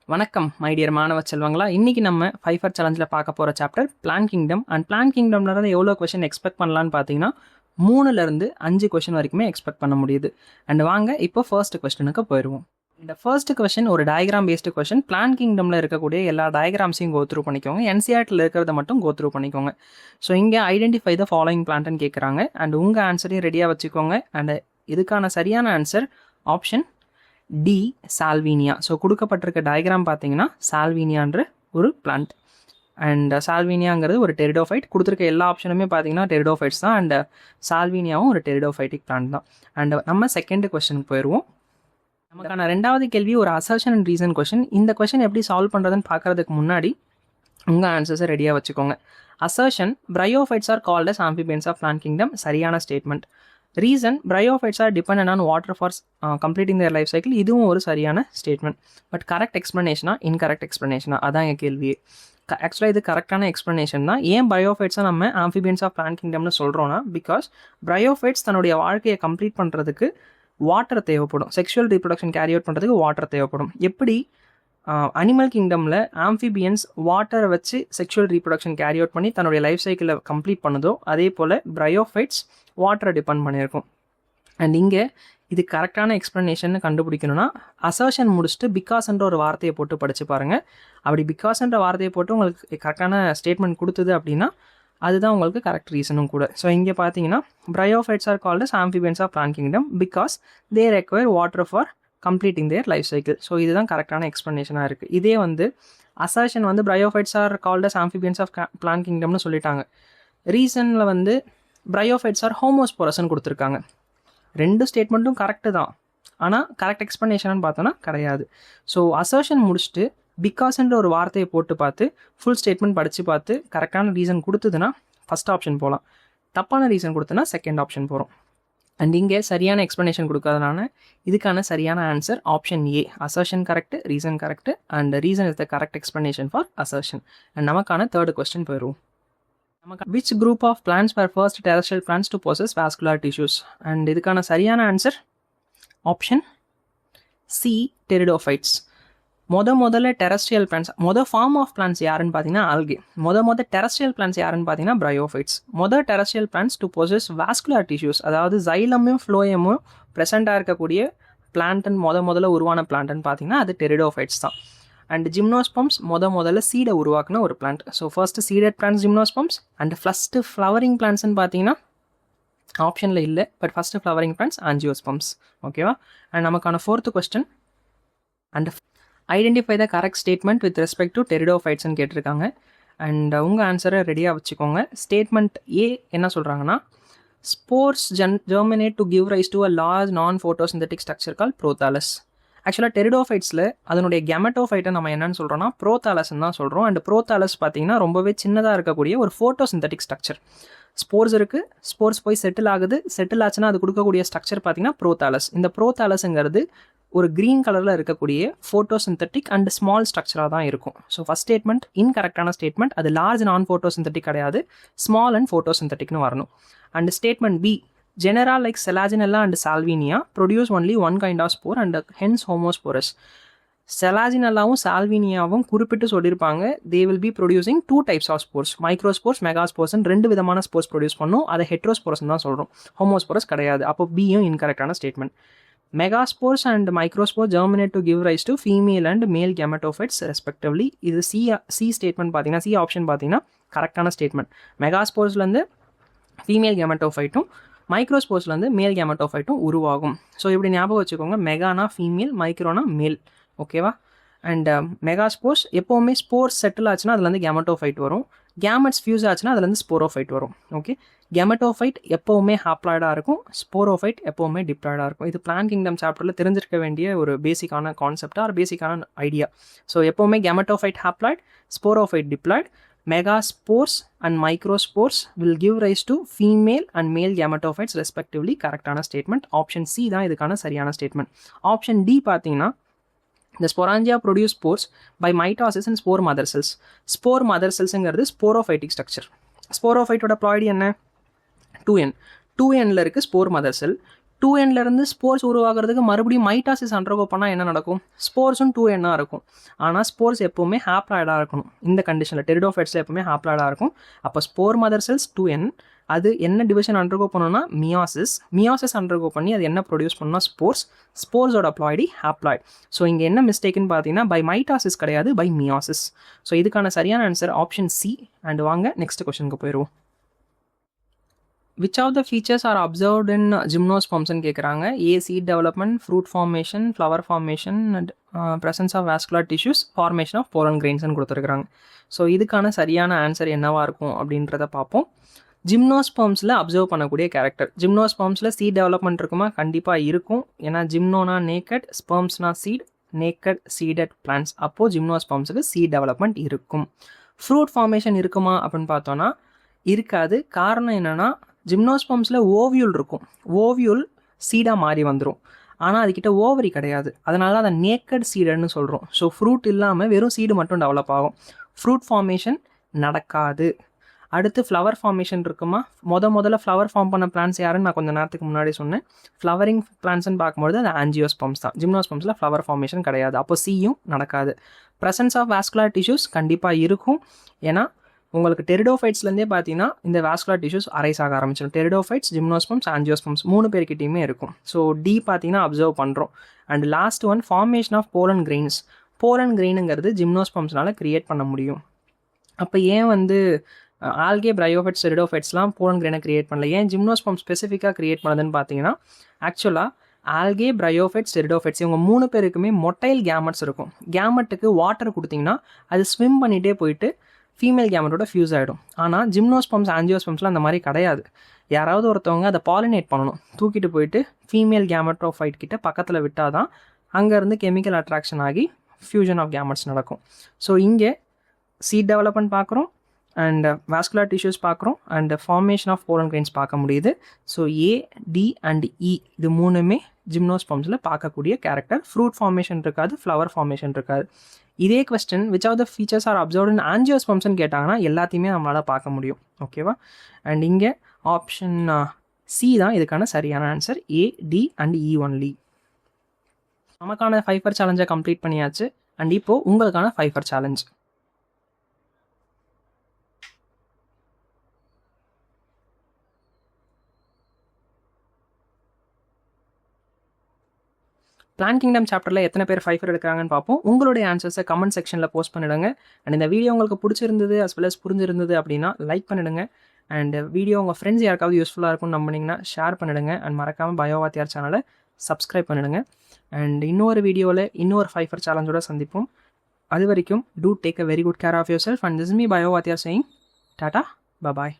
வணக்கம் my dear மாணவ செல்வங்களா. இன்னைக்கு நம்ம ஃபைஃபர் சேலஞ்சில் பார்க்க போகிற chapter plant kingdom. And plant கிங்டம்ல இருந்து எவ்வளோ கொஸ்டின் எக்ஸ்பெக்ட் பண்ணலான்னு பார்த்தீங்கன்னா 3லேருந்து 5 கொஸ்டின் வரைக்குமே எக்ஸ்பெக்ட் பண்ண முடியுது. அண்ட் வாங்க இப்போ ஃபர்ஸ்ட் கொஸ்டினுக்கு போயிடுவோம். இந்த ஃபர்ஸ்ட் கொஸ்டின் ஒரு டயக்ராம் பேஸ்டு கொஸ்டின். பிளான் கிங்டமில் இருக்கக்கூடிய எல்லா டயக்ராம்ஸையும் கோத்ரூ பண்ணிக்கோங்க. என்சிஆர்டில் இருக்கிறத மட்டும் கோத்ரூ பண்ணிக்கோங்க. ஸோ இங்கே ஐடென்டிஃபை த ஃபாலோயிங் பிளான்ட்னு கேட்குறாங்க. அண்ட் உங்கள் ஆன்சரையும் ரெடியாக வச்சுக்கோங்க. அண்ட் இதுக்கான சரியான answer option D, Salvinia. So கொடுக்கப்பட்டிருக்க டயக்ராம் பார்த்தீங்கன்னா சால்வீனியான்ற ஒரு பிளான்ட். அண்ட் சால்வீனியாங்கிறது ஒரு டெரிடோஃபைட். கொடுத்துருக்க எல்லா ஆப்ஷனுமே பார்த்தீங்கன்னா டெரிடோஃபைட்ஸ் தான். அண்ட் சால்வீனியாவும் ஒரு டெரிடோஃபைட்டிக் பிளான்ட் தான். அண்ட் நம்ம செகண்ட் கொஸ்டினுக்கு போயிடுவோம். நமக்கான ரெண்டாவது கேள்வி ஒரு அசர்ஷன் அண்ட் ரீசன் கொஸ்டின். இந்த கொஸ்டின் எப்படி சால்வ் பண்ணுறதுன்னு பார்க்கறதுக்கு முன்னாடி உங்கள் ஆன்சர்ஸை ரெடியாக வச்சுக்கோங்க. Assertion, bryophytes are called as amphibians of plant kingdom, சரியான statement. Reason, bryophytes are dependent on water for completing their life cycle, இதுவும் ஒரு சரியான ஸ்டேட்மெண்ட். பட் கரெக்ட் எக்ஸ்ப்ளனேஷனா இன்கரெக்ட் எக்ஸ்ப்ளனேஷனா, அதான் என் கேள்வியே. ஆக்சுவலாக இது கரெக்டான எக்ஸ்ப்ளனேஷன் தான். ஏன் பிரையோஃபைட்ஸை நம்ம ஆம்பிபியன்ஸ் ஆஃப் பிளான்ட் கிங்டம்னு சொல்கிறோன்னா, பிகாஸ் பிரையோஃபைட்ஸ் தன்னுடைய வாழ்க்கையை கம்ப்ளீட் பண்ணுறதுக்கு வாட்டர் தேவைப்படும். செக்ஷுவல் ரீப்ரொடக்ஷன் கேரி அவுட் பண்ணுறதுக்கு வாட்டர் தேவைப்படும். எப்படி அனிமல் கிங்டமில் ஆம்பிபியன்ஸ் வாட்டரை வச்சு செக்ஷுவல் ரீப்ரொடக்ஷன் கேரி அவுட் பண்ணி தன்னுடைய லைஃப் சைக்கிளை கம்ப்ளீட் பண்ணுதோ, அதே போல் பிரையோஃபைட்ஸ் வாட்டரை டிபெண்ட் பண்ணியிருக்கும். அண்ட் இங்கே இது கரெக்டான எக்ஸ்ப்ளனேஷன் கண்டுபிடிக்கணும்னா அசர்ஷன் முடிச்சுட்டு பிகாஸ்ன்ற ஒரு வார்த்தையை போட்டு படித்து பாருங்கள். அப்படி பிகாஸ்ன்ற வார்த்தையை போட்டு உங்களுக்கு கரெக்டான ஸ்டேட்மெண்ட் கொடுத்தது அப்படின்னா அதுதான் உங்களுக்கு கரெக்ட் ரீசனும் கூட. ஸோ இங்கே பார்த்தீங்கன்னா bryophytes are called as amphibians of plant kingdom because they require water for completing their life cycle. So இதுதான் கரெக்டான எக்ஸ்ப்ளனேஷனாக இருக்குது. இதே assertion bryophytes are called as amphibians of plant கிங்டம்னு சொல்லிட்டாங்க. ரீசனில் பிரையோஃபைட்ஸ் ஆர் ஹோமோஸ்போரஸ்ன்னு கொடுத்துருக்காங்க. ரெண்டு ஸ்டேட்மெண்ட்டும் கரெக்டு தான், ஆனால் கரெக்ட் எக்ஸ்ப்ளனேஷன் பார்த்தோன்னா கிடையாது. ஸோ அசர்ஷன் முடிச்சுட்டு பிகாஸ்ன்ற ஒரு வார்த்தையை போட்டு பார்த்து ஃபுல் ஸ்டேட்மெண்ட் படித்து பார்த்து கரெக்டான ரீசன் கொடுத்ததுன்னா ஃபஸ்ட் ஆப்ஷன் போகலாம். தப்பான ரீசன் கொடுத்தனா செகண்ட் ஆப்ஷன் போகிறோம். அண்ட் இங்கே சரியான எக்ஸ்ப்ளனேஷன் கொடுக்காதனால இதுக்கான சரியான answer option A, assertion correct, reason correct. And reason is the correct explanation for assertion. And நமக்கான தேர்ட் கொஸ்டின் போயிடுவோம். Which group of plants were first terrestrial plants to possess vascular tissues? And இதுக்கான சரியான answer option C, pteridophytes. முதல்ல terrestrial plants, form of plants யாருன்னு பார்த்தீங்கன்னா algae. Terrestrial plants யாருன்னு பார்த்தீங்கன்னா bryophytes. Terrestrial plants to possess vascular tissues, அதாவது ஜைலமும் ஃப்ளோயமும் ப்ரெசென்ட்டாக இருக்கக்கூடிய பிளான்ட்டன் முதல்ல உருவான பிளான்ட்னு பார்த்தீங்கன்னா அது டெரிடோஃபைட்ஸ் தான். அண்ட் ஜிம்னோஸ்பம்ஸ் முதல்ல சீடை உருவாக்குன ஒரு plant. So first seeded plants gymnosperms. And first flowering பிளான்ட்ஸ்ன்னு பார்த்தீங்கன்னா ஆப்ஷனில் இல்லை, but first flowering plants angiosperms. ஓகேவா? அண்ட் நமக்கான fourth question, and identify the correct statement with respect to டெரிடோஃபைட்ஸ்ன்னு கேட்டிருக்காங்க. அண்ட் உங்கள் ஆன்சரை ரெடியாக வச்சுக்கோங்க. ஸ்டேட்மெண்ட் ஏ என்ன சொல்கிறாங்கன்னா, spores germinate to give rise to a large non photosynthetic structure கால் ப்ரோதாலஸ். ஆக்சுவலாக டெரிடோஃபைட்ஸில் அதனுடைய கெமட்டோஃபைட்டை நம்ம என்னன்னு சொல்கிறோம்னா ப்ரோதாலஸ்ன்னு தான் சொல்கிறோம். அண்ட் ப்ரோதாலஸ் பார்த்தீங்கன்னா ரொம்பவே சின்னதாக இருக்கக்கூடிய ஒரு ஃபோட்டோசிந்தட்டிக் ஸ்ட்ரக்சர். ஸ்போர்ஸ் இருக்குது, ஸ்போர்ஸ் போய் செட்டில் ஆகுது, செட்டில் ஆச்சுன்னா அது கொடுக்கக்கூடிய ஸ்ட்ரக்சர் பார்த்தீங்கன்னா ப்ரோதாலஸ். இந்த ப்ரோதாலஸுங்கிறது ஒரு க்ரீன் கலரில் இருக்கக்கூடிய ஃபோட்டோசிந்தட்டிக் அண்ட் ஸ்மால் ஸ்ட்ரக்சராக தான் இருக்கும். ஸோ ஃபஸ்ட் ஸ்டேட்மெண்ட் இன்கரெக்டான ஸ்டேட்மெண்ட். அது லார்ஜ் நான் ஃபோட்டோசிந்தட்டிக் கிடையாது, ஸ்மால் அண்ட் ஃபோட்டோசிந்தட்டிக்னு வரணும். And statement B, Genera like Selaginella and Salvinia produce only one kind of spore and hence homosporous. செலாஜினல்லாவும் சால்வினியாவும் குறிப்பிட்டு சொல்லியிருப்பாங்க they will be producing 2 types of spores, microspores, megaspores. 2 விதமான spores produce பண்ணும். அதை ஹெட்ரோஸ்போரஸ் தான் சொல்கிறோம், ஹோமோஸ்போரஸ் கிடையாது. அப்போ பியும் இன்கரெக்டான statement. Megaspores and microspore germinate to give rise to female and male gametophytes respectively. இது சி ஸ்டேட்மெண்ட் பார்த்தீங்கன்னா, சி ஆப்ஷன் பார்த்தீங்கன்னா கரெக்டான ஸ்டேட்மெண்ட். மெகாஸ்போர்ஸ்லேருந்து ஃபீமேல் கெமட்டோஃபைட்டும் மைக்ரோஸ்போர்ஸ்லேருந்து மேல் கேமட்டோஃபைட்டும் உருவாகும். ஸோ இப்படி ஞாபகம் வச்சுக்கோங்க, மெகானா ஃபீமேல், மைக்ரோனா மேல். ஓகேவா? அண்ட் மெகாஸ்போர்ஸ் எப்போவுமே ஸ்போர்ஸ் செட்டில் ஆச்சுன்னா அதுலேருந்து கேமட்டோஃபைட் வரும், கேமெட்ஸ் ஃபியூஸ் ஆச்சுன்னா அதுலேருந்து ஸ்போரோஃபைட் வரும். ஓகே, கெமட்டோஃபைட் எப்போவுமே ஹாப்ளாய்டாக இருக்கும், ஸ்போரோஃபைட் எப்போவுமே டிப்ளாய்டாக இருக்கும். இது பிளான்ட் கிங்டம் சாப்டரில் தெரிஞ்சிருக்க வேண்டிய ஒரு பேசிக்கான கான்செப்டாக ஒரு பேசிக்கான ஐடியா. ஸோ எப்போவுமே gametophyte haploid, sporophyte diploid. Megaspores and microspores will give rise to female and male gametophytes respectively. கரெக்டான ஸ்டேட்மெண்ட் ஆப்ஷன் சி தான் இதுக்கான சரியான ஸ்டேட்மெண்ட். ஆப்ஷன் டி பார்த்தீங்கன்னா, the sporangia produce spores by mitosis and spore mother cells. Spore mother cellsங்கிறது sporophytic structure. ஸ்போரோஃபைட்டோட ploidy என்ன? 2n. 2nல இருக்குது ஸ்போர் மதர் செல். 2Nலேருந்து ஸ்போர்ஸ் உருவாகிறதுக்கு மறுபடியும் மைட்டாசிஸ் அண்டர்கோ பண்ணால் என்ன நடக்கும்? ஸ்போர்ஸும் 2N-ஆக இருக்கும். ஆனால் ஸ்போர்ஸ் எப்போவுமே ஹாப்ளாய்டாக இருக்கணும். இந்த கண்டிஷனில் டெரிடோஃபைட்ஸில் எப்போவுமே ஹாப்ளாய்டாக இருக்கும். அப்போ ஸ்போர் மதர் செல்ஸ் 2N, அது என்ன டிவிஷன் அண்டர்கோ பண்ணணும்னா மியாசிஸ் அண்டர்கோ பண்ணி அது என்ன ப்ரொடியூஸ் பண்ணணும்னா ஸ்போர்ஸோட அப்ளாய்டி ஹாப்ளாய்ட். ஸோ இங்கே என்ன மிஸ்டேக்குன்னு பார்த்தீங்கன்னா பை மைட்டாசிஸ் கிடையாது, பை மியாசிஸ். ஸோ இதுக்கான சரியான ஆன்சர் ஆப்ஷன் சி. அண்ட் வாங்க நெக்ஸ்ட் கொஸ்டினுக்கு போயிடுவோம். Which of the features are observed in gymnosperms ன்னு கேட்குறாங்க. A, seed development, fruit formation, flower formation, and presence of vascular tissues, formation of pollen grains ன்னு கொடுத்துருக்குறாங்க. So இதுக்கான சரியான ஆன்சர் என்னவாக இருக்கும் அப்படின்றத பார்ப்போம். ஜிம்னோஸ்பெர்ம்ஸில் அப்சர்வ் பண்ணக்கூடிய கேரக்டர். ஜிம்னோஸ்பெர்ம்ஸில் சீட் டெவலப்மெண்ட் இருக்குமா? கண்டிப்பாக இருக்கும். ஏன்னா ஜிம்னோனா நேக்கட், ஸ்பெர்ம்ஸ்னா சீட், நேக்கட் சீடட் பிளான்ஸ். அப்போது ஜிம்னோஸ்பெர்ம்ஸுக்கு சீட் டெவலப்மெண்ட் இருக்கும். ஃப்ரூட் ஃபார்மேஷன் இருக்குமா அப்படின்னு பார்த்தோன்னா இருக்காது. காரணம் என்னென்னா ஜிம்னோஸ்பெர்ம்ஸில் ஓவியூல் இருக்கும். ஓவியூல் சீடாக மாறி வந்துடும். ஆனால் அதுக்கிட்ட ஓவரி கிடையாது. அதனால அதை நேக்கட் சீடன்னு சொல்கிறோம். ஸோ ஃப்ரூட் இல்லாமல் வெறும் சீடு மட்டும் டெவலப் ஆகும். ஃப்ரூட் ஃபார்மேஷன் நடக்காது. அடுத்து ஃப்ளவர் ஃபார்மேஷன் இருக்குமா? முதல்ல ஃப்ளவர் ஃபார்ம் பண்ண பிளான்ஸ் யாருன்னு நான் கொஞ்சம் நேரத்துக்கு முன்னாடி சொன்னேன். ஃப்ளவரிங் பிளான்ஸ்ன்னு பார்க்கும்போது அது ஆஞ்சியோஸ்பெர்ம்ஸ் தான். ஜிம்னோஸ்பெர்ம்ஸில் ஃப்ளவர் ஃபார்மேஷன் கிடையாது. அப்போ சியும் நடக்காது. ப்ரெசன்ஸ் ஆஃப் வாஸ்குலர் டிஷ்யூஸ் கண்டிப்பாக இருக்கும். ஏன்னா உங்களுக்கு டெரிடோஃபைட்ஸ்லேருந்தே பார்த்தீங்கன்னா இந்த வாஸ்குலர் டிஷ்யூஸ் அரைஸ் ஆக ஆரம்பிச்சிடும். டெரிடோஃபைட்ஸ், ஜிம்னோஸ்பெர்ம்ஸ், ஆஞ்சியோஸ்பெர்ம்ஸ் 3 பேர்கிட்டையுமே இருக்கும். ஸோ டி பார்த்தீங்கன்னா அப்சர்வ் பண்ணுறோம். And last one formation of pollen grains. Pollen கிரெயினுங்கிறது ஜிம்னோஸ்பெர்ம்ஸ்னால கிரியேட் பண்ண முடியும். அப்போ ஏன் ஆல்கே, பிரையோஃபைட்ஸ், டெரிடோஃபைட்ஸ்லாம் போலன் கிரெயினை கிரியேட் பண்ணல? ஏன் ஜிம்னோஸ்பெர்ம் ஸ்பெசிஃபிக்காக கிரியேட் பண்ணதுன்னு பார்த்தீங்கன்னா ஆக்சுவலாக ஆல்கே, பிரையோஃபைட்ஸ், டெரிடோஃபைட்ஸ் இவங்க 3 பேருக்குமே மொட்டைல் கேமெட்ஸ் இருக்கும். கேமெட்டுக்கு வாட்டர் கொடுத்தீங்கன்னா அது ஸ்விம் பண்ணிகிட்டே போயிட்டு ஃபீமேல் கேமெட்டோட ஃபியூஸ் ஆகிடும். ஆனால் ஜிம்னோஸ்பெர்ம்ஸ், ஆஞ்சியோஸ்பெர்ம்ஸ்லாம் அந்த மாதிரி கிடையாது. யாராவது ஒருத்தவங்க அதை பாலினேட் பண்ணணும். தூக்கிட்டு போயிட்டு ஃபீமேல் கேமெட்டோஃபைட் கிட்ட பக்கத்தில் விட்டால் தான் அங்கேருந்து கெமிக்கல் அட்ராக்ஷன் ஆகி ஃபியூஷன் ஆஃப் கேமெட்ஸ் நடக்கும். ஸோ இங்கே சீட் டெவலப்மெண்ட் பார்க்குறோம், அண்ட் வாஸ்குலர் டிஷ்யூஸ் பார்க்குறோம், and formation of pollen grains பார்க்க முடியுது. So A, D and E இது 3மே ஜிம்னோஸ்பெர்ம்ஸில் பார்க்கக்கூடிய கேரக்டர். ஃப்ரூட் ஃபார்மேஷன் இருக்காது, ஃப்ளவர் ஃபார்மேஷன் இருக்காது. இதே question which of the features are observed in ஆஞ்சியோஸ்பெர்ம்ஸ்னு கேட்டாங்கன்னா எல்லாத்தையுமே நம்மளால் பார்க்க முடியும். ஓகேவா? அண்ட் இங்கே ஆப்ஷன் சி தான் இதுக்கான சரியான answer. A, D and E only. நமக்கான 5 சேலஞ்சை கம்ப்ளீட் பண்ணியாச்சு. அண்ட் இப்போது உங்களுக்கான 5 சேலஞ்ச். பிளான் கிங்டம் சாப்டரில் எத்தனை பேர் 5 எடுக்கிறாங்கன்னு பார்ப்போம். உங்களுடைய ஆன்சர்ஸை கமெண்ட் செக்ஷனில் போஸ்ட் பண்ணிவிடுங்க. அண்ட் இந்த வீடியோ உங்களுக்கு பிடிச்சிருந்தது அஸ் வெல் அஸ் புரிஞ்சிருந்தது அப்படின்னா லைக் பண்ணிவிடுங்க. அண்ட் வீடியோ உங்கள் ஃப்ரெண்ட்ஸ் யாருக்காவது யூஸ்ஃபுல்லாக இருக்கும்னு நம்பினீங்கன்னா ஷேர் பண்ணிவிடுங்க. அண்ட் மறக்காமல் பயோவாத்தியார் சேனலை சப்ஸ்கிரைப் பண்ணிவிடுங்க. அண்ட் இன்னொரு வீடியோவில் இன்னொரு 5 சேலஞ்சோட சந்திப்போம். அது வரைக்கும் to take a very good care of yourself. And this me பயோவாத்தியார் சேயிங் டாடா, பபாய்.